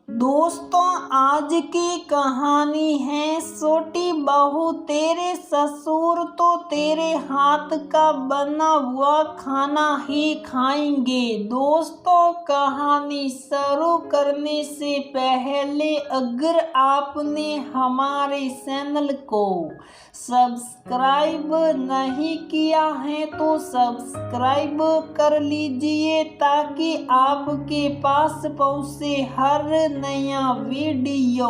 दोस्तों, आज की कहानी है छोटी बहू तेरे ससुर तो तेरे हाथ का बना हुआ खाना ही खाएंगे। दोस्तों, कहानी शुरू करने से पहले अगर आपने हमारे चैनल को सब्सक्राइब नहीं किया है तो सब्सक्राइब कर लीजिए ताकि आपके पास पहुंचे हर नया वीडियो।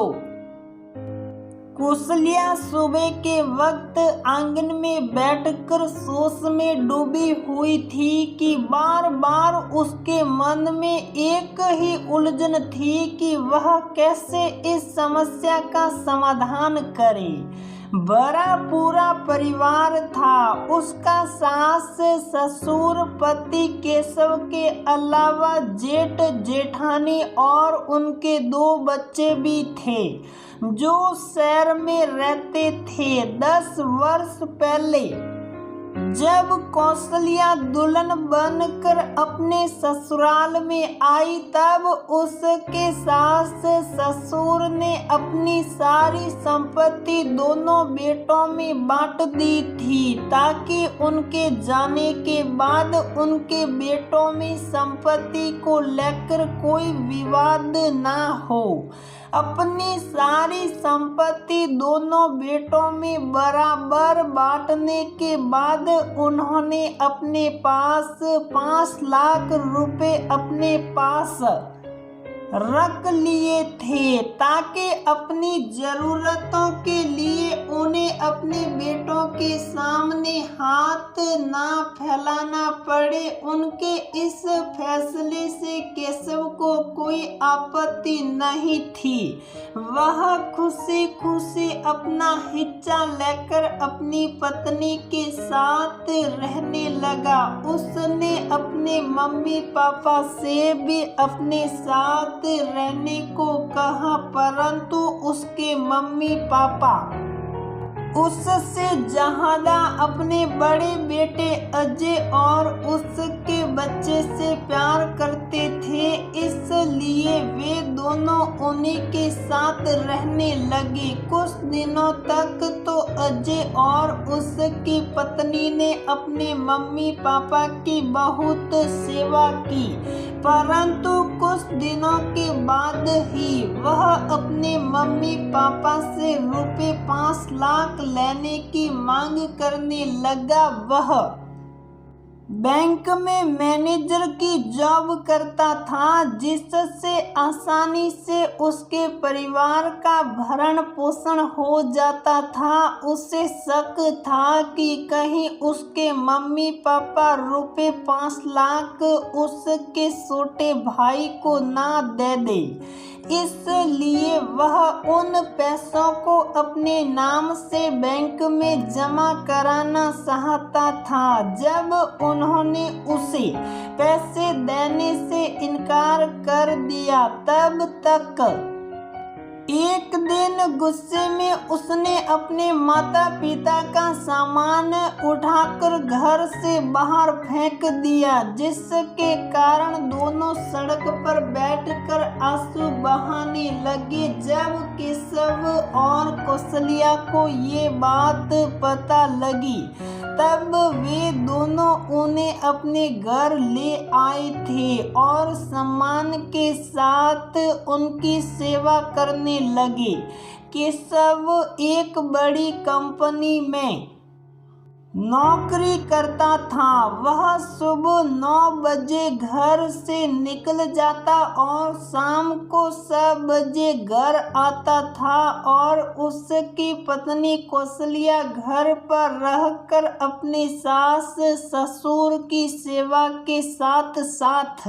कौशल्या सुबह के वक्त आंगन में बैठकर सोच में डूबी हुई थी कि बार बार उसके मन में एक ही उलझन थी कि वह कैसे इस समस्या का समाधान करे। बड़ा पूरा परिवार था, उसका सास ससुर पति केशव के अलावा जेठ जेठानी और उनके 2 बच्चे भी थे जो शहर में रहते थे। 10 वर्ष पहले जब कौशल्या दुल्हन बनकर अपने ससुराल में आई तब उसके सास ससुर ने अपनी सारी संपत्ति दोनों बेटों में बांट दी थी ताकि उनके जाने के बाद उनके बेटों में संपत्ति को लेकर कोई विवाद ना हो। अपनी सारी संपत्ति दोनों बेटों में बराबर बांटने के बाद उन्होंने अपने पास 5 लाख रुपए अपने पास रख लिए थे ताकि अपनी जरूरतों के लिए उन्हें अपने बेटों के सामने हाथ ना फैलाना पड़े। उनके इस फैसले से केशव को कोई आपत्ति नहीं थी। वह खुशी खुशी अपना हिस्सा लेकर अपनी पत्नी के साथ रहने लगा। उसने अपने मम्मी पापा से भी अपने साथ रहने को कहा, परंतु उसके मम्मी पापा उससे ज्यादा अपने बड़े बेटे अजय और उसके बच्चे से प्यार करते थे, इसलिए वे दोनों उन्हीं के साथ रहने लगे। कुछ दिनों तक तो अजय और उसकी पत्नी ने अपने मम्मी पापा की बहुत सेवा की, परंतु कुछ दिनों के बाद ही वह अपने मम्मी पापा से रुपए 5 लाख लेने की मांग करने लगा। वह बैंक में मैनेजर की जॉब करता था जिससे आसानी से उसके परिवार का भरण पोषण हो जाता था। उसे शक था कि कहीं उसके मम्मी पापा रुपए 5 लाख उसके छोटे भाई को ना दे दे, इसलिए वह उन पैसों को अपने नाम से बैंक में जमा कराना चाहता था। जब उन्होंने उसे पैसे देने से इनकार कर दिया तब तक एक दिन गुस्से में उसने अपने माता पिता का सामान उठाकर घर से बाहर फेंक दिया, जिसके कारण दोनों सड़क पर बैठकर आंसू बहाने लगे। जब केशव और कौशल्या को ये बात पता लगी तब वे दोनों उन्हें अपने घर ले आए थे और सम्मान के साथ उनकी सेवा करने लगे। केशव एक बड़ी कंपनी में नौकरी करता था। वह सुबह 9 बजे घर से निकल जाता और शाम को 6 बजे घर आता था और उसकी पत्नी कौशल्या घर पर रहकर अपने सास ससुर की सेवा के साथ साथ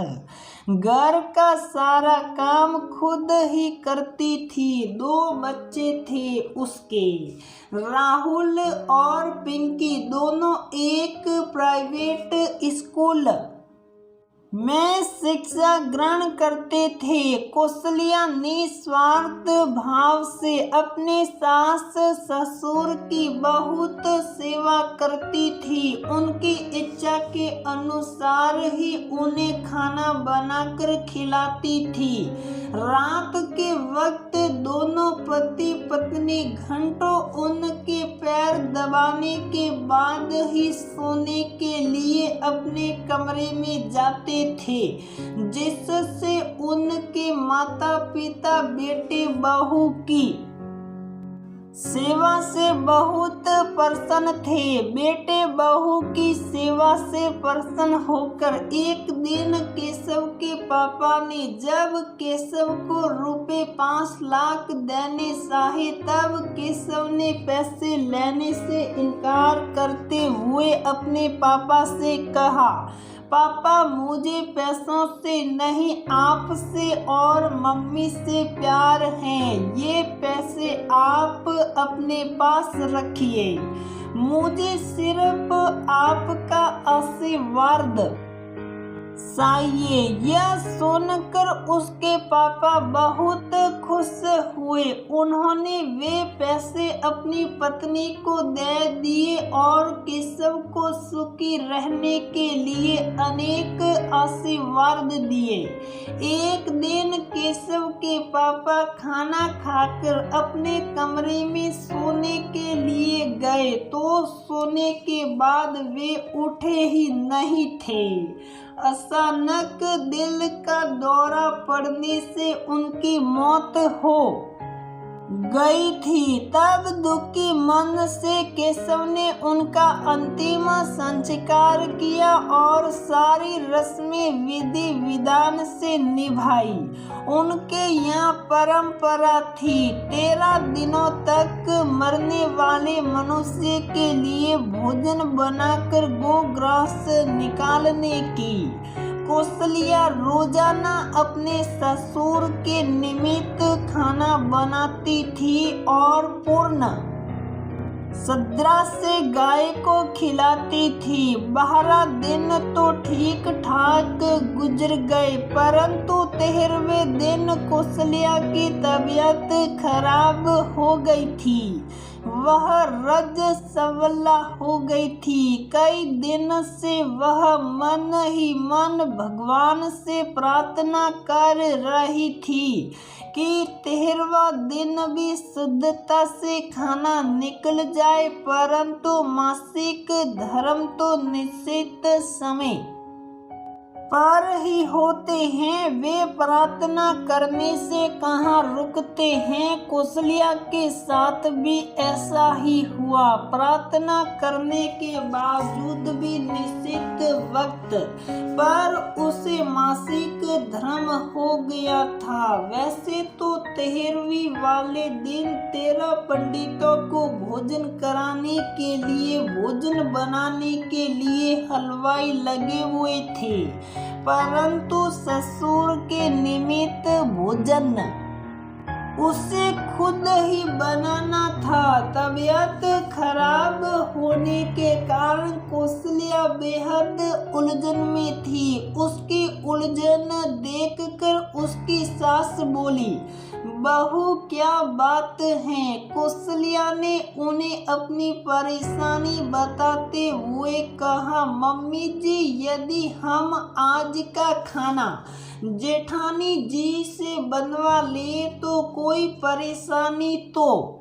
घर का सारा काम खुद ही करती थी। 2 बच्चे थे उसके, राहुल और पिंकी, दोनों एक प्राइवेट स्कूल में शिक्षा ग्रहण करते थे। कौशल्या निस्वार्थ भाव से अपने सास ससुर की बहुत सेवा करती थी। उनकी इच्छा के अनुसार ही उन्हें खाना बनाकर खिलाती थी। रात के वक्त दोनों पति पत्नी घंटों उनके पैर दबाने के बाद ही सोने के लिए अपने कमरे में जाते थे, जिससे उनके माता पिता बेटे बहू की सेवा से बहुत प्रसन्न थे। बेटे बहू की सेवा से प्रसन्न होकर एक दिन केशव के पापा ने जब केशव को रुपए 5 लाख देने चाहे, तब केशव ने पैसे लेने से इनकार करते हुए अपने पापा से कहा, पापा मुझे पैसों से नहीं आपसे और मम्मी से प्यार है, ये पैसे आप अपने पास रखिए, मुझे सिर्फ आपका आशीर्वाद चाहिए। यह सुनकर उसके पापा बहुत खुश हुए। उन्होंने वे पैसे अपनी पत्नी को दे दिए और केशव को सुखी रहने के लिए अनेक आशीर्वाद दिए। एक दिन केशव के पापा खाना खाकर अपने कमरे में सोने के लिए गए तो सोने के बाद वे उठे ही नहीं थे। अचानक दिल का दौरा पड़ने से उनकी मौत हो गई थी। तब दुखी मन से केशव ने उनका अंतिम संस्कार किया और सारी रस्में विधि विधान से निभाई। उनके यहाँ परंपरा थी 13 दिनों तक मरने वाले मनुष्य के लिए भोजन बनाकर गोग्रास निकालने की। कौशल्या रोजाना अपने ससुर के निमित्त खाना बनाती थी और पूर्ण श्रद्धा से गाय को खिलाती थी। 12 दिन तो ठीक ठाक गुजर गए, परंतु 13वें दिन कौशल्या की तबीयत खराब हो गई थी। वह रज सवला हो गई थी। कई दिन से वह मन ही मन भगवान से प्रार्थना कर रही थी कि 13वां दिन भी शुद्धता से खाना निकल जाए, परंतु मासिक धर्म तो निश्चित समय पर ही होते हैं, वे प्रार्थना करने से कहाँ रुकते हैं। कौशल्या के साथ भी ऐसा ही हुआ। प्रार्थना करने के बावजूद भी निश्चित वक्त पर उसे मासिक धर्म हो गया था। वैसे तो 13वीं वाले दिन 13 पंडितों को भोजन कराने के लिए, भोजन बनाने के लिए हलवाई लगे हुए थे, परंतु ससुर के निमित्त भोजन उसे खुद ही बनाना था। तबीयत खराब होने के कारण कौशल्या बेहद उलझन में थी। उसकी उलझन देखकर उसकी सास बोली, बहू क्या बात है। कौशल्या ने उन्हें अपनी परेशानी बताते हुए कहा, मम्मी जी यदि हम आज का खाना जेठानी जी से बनवा ले तो कोई परेशानी तो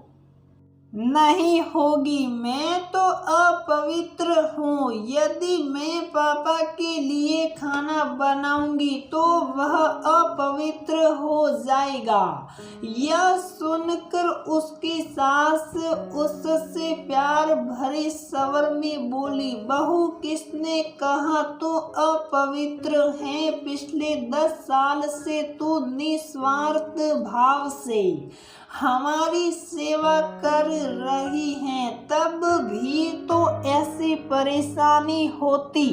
नहीं होगी। मैं तो अपवित्र हूँ, यदि मैं पापा के लिए खाना बनाऊंगी तो वह अपवित्र हो जाएगा। यह सुनकर उसकी सास उससे प्यार भरे स्वर में बोली, बहू किसने कहा तू अपवित्र है। पिछले 10 साल से तू निस्वार्थ भाव से हमारी सेवा कर रही है, तब भी तो ऐसी परेशानी होती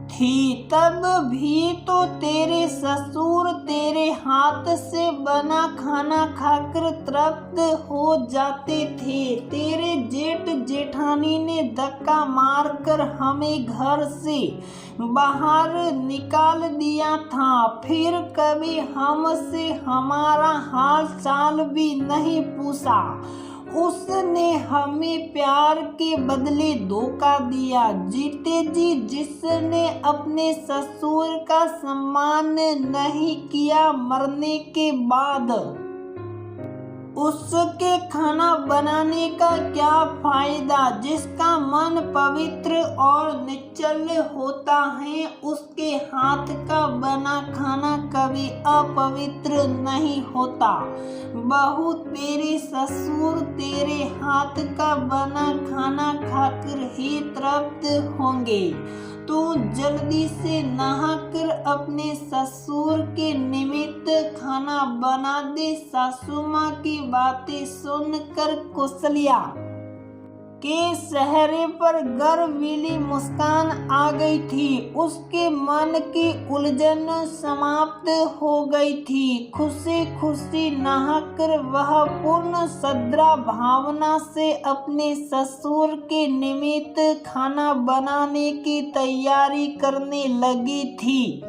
थी। तब भी तो तेरे ससुर तेरे हाथ से बना खाना खाकर तृप्त हो जाते थे। तेरे जेठ जेठानी ने धक्का मारकर हमें घर से बाहर निकाल दिया था, फिर कभी हमसे हमारा हाल चाल भी नहीं पूछा। उसने हमें प्यार के बदले धोखा दिया। जीते जी जिसने अपने ससुर का सम्मान नहीं किया, मरने के बाद उसके खाना बनाने का क्या फायदा। जिसका मन पवित्र और निश्चल होता है, उसके हाथ का बना खाना कभी अपवित्र नहीं होता। बहू, तेरे ससुर तेरे हाथ का बना खाना खाकर ही तृप्त होंगे। तू जल्दी से नहाकर अपने ससुर के निमित्त खाना बना दे। सासू माँ की बातें सुनकर कौशल्या के चेहरे पर गर्वीली मुस्कान आ गई थी। उसके मन की उलझन समाप्त हो गई थी। खुशी खुशी नहाकर वह पूर्ण श्रद्धा भावना से अपने ससुर के निमित्त खाना बनाने की तैयारी करने लगी थी।